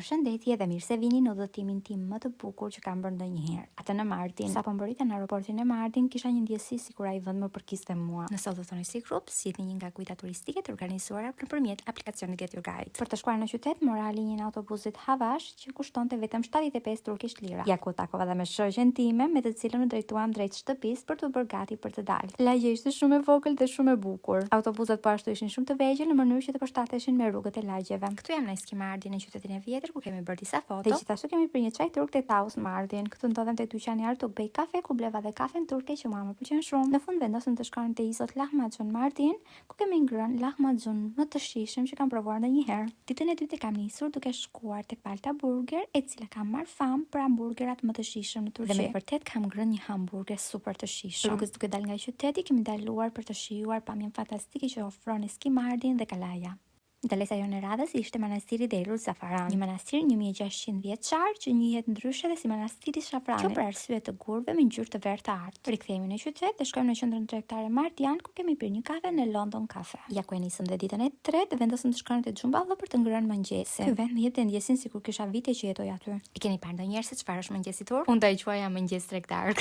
Përshëndetje dhe mirë se vini në udhëtimin tim më të bukur që kam bërë ndonjëherë. Atë në Mardin. Sa po mbërrita në aeroportin e Mardin, kisha një ndjesi sikur ai vend më përkiste mua. Nëse udhëtoni si grup, sjellni një nga kujta turistike të organizuara nëpërmjet aplikacionit Get Your Guide. Për të shkuar në qytet, morali një autobusit Havash që kushtonte vetëm 75 turkish lira. Ja ku takova dhe me shoqen time, me të cilën u drejtuam drejt shtëpisë për të bërë gati për të dalë. Lagja ishte shumë e vogël dhe shumë e bukur. Autobuset po ashtu ishin shumë të vegjël në mënyrë që të përshtateshin me rrugët e lagjeve. Këtu jam në Eski Mardin, në qytetin e vjetër, ku kemi bërë disa foto. Dhe gjithashtu kemi bërë një çaj turk te Taus Mardin. Këtu ndodhem te dyqani Artuk Bey Kafe, ku bleva dhe kafen turke që mua më pëlqen shumë. Në fund vendosëm të shkojmë te Isot Lahmacun Mardin, ku kemi ngrënë lahmacun më të shijshëm që kam provuar ndonjëherë. Ditën e dytë kam nisur duke shkuar tek Palta Burger, e cila ka marrë famë për hamburgerat më të shijshëm në Turqi. Dhe me të vërtet kam ngrënë një hamburger super të shijshëm. Rrugës duke dalë nga qyteti, kemi ndaluar për të shijuar pamjen fantastike që ofron Eski Mardin dhe Kalaja. Dalesa jonë e radhës ishte manastiri Derul Zafaran, një manastir 1600 vjeçar që njihet ndryshe dhe si manastiri Shafranit. Kjo për arsye të gurëve me ngjyrë të verdhë të artë. Rikthehemi në qytet dhe shkojmë në qendrën tregtare Mardian, ku kemi pirë një kafe në London Cafe. Ja ku e nisëm dhe ditën e tretë, vendosëm të shkojmë te Xhumballo për të ngrënë mëngjesin. Ky vend më jepte ndjesin sikur kisha vite që jetoj aty. I keni parë ndonjëherë se çfarë është mëngjesi turk? Unë do e quaja mëngjes tregtar.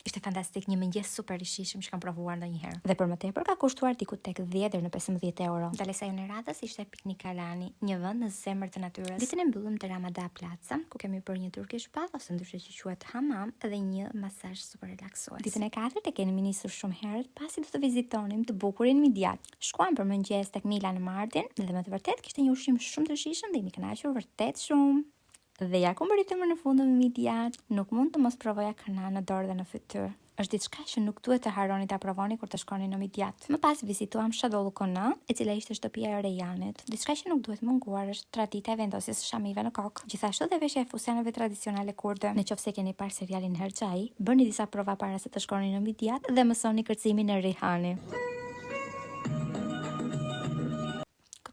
Ishte fantastik, një mëngjes super i shijshëm që kam provuar ndonjëherë. Dhe për më tepër ka kushtuar diku tek 10 deri në 15 euro. Dalesa jonë e radhës ishte Piknik Kalani, një vend në zemër të natyrës. Ditën e mbyllëm te Ramada Plaza, ku kemi bërë një turkish bath ose ndryshe që quhet hamam dhe një masazh super relaksues. Ditën e katërt e kemi nisur shumë herët pasi do të vizitonim të bukurin Midyat. Shkuam për mëngjes tek Mila në Mardin dhe me të vërtetë kishte një ushqim shumë të shijshëm dhe i kënaqur vërtet shumë. Dhe ja ku mbërritëm në fund në Midyat, nuk mund të mos provoja kërna në dorë dhe në fytyrë. Është diçka që nuk duhet të harroni ta provoni kur të shkoni në Midyat. Më pas vizituam Shadollu Kona, e cila ishte shtëpia e Rejanit. Diçka që nuk duhet munguar është tradita e vendosjes së shamive në kokë. Gjithashtu dhe veshja e fustaneve tradicionale kurde. Nëse keni parë serialin Herxhai, bëni disa prova para se të shkoni në Midyat dhe mësoni kërcimin e Rihani.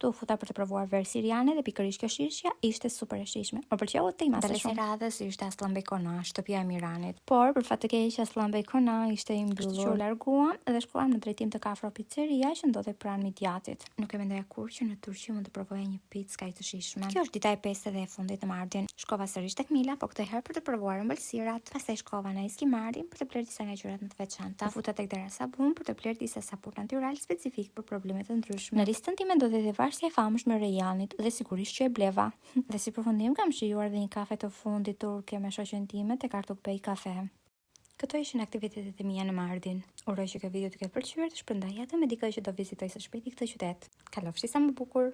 Këtu u futa për të provuar verë siriane dhe pikërisht kjo shishja ishte super e shijshme. Më pëlqeu tema shumë. Dalesa e radhës ishte Aslanbey Kona, shtëpia e Miranit. Por për fat të keq Aslanbey Kona ishte i mbyllur. U larguam dhe shkuam në drejtim të Kafro Pizzeria që ndodhej pranë Midyatit. Nuk e mendoja kurrë që në Turqi mund të provoja një picë kaq të shijshme. Kjo është dita e 5 dhe e fundit në Mardin. Shkova sërish tek Mila, po këtë herë për të provuar ëmbëlsirat. Pastaj shkova në Eski Mardin për të blerë disa nga gjërat më të veçanta. Futa tek Dera Sabun për të blerë disa sapun natyral specifik për probleme të ndryshme. Në listën time ndodhej dhe si e famshme Rejanit dhe sigurisht që e bleva. Dhe si përfundim kam shijuar dhe një kafe të fundit turke me shoqen time tek Artuk Bey Kafe. Këto ishin aktivitetet e mia në Mardin. Uroj që kjo video të ketë pëlqyer, të shpërndaj atë me dikë që do vizitoj së shpejti këtë qytet. Kalofshi sa më bukur.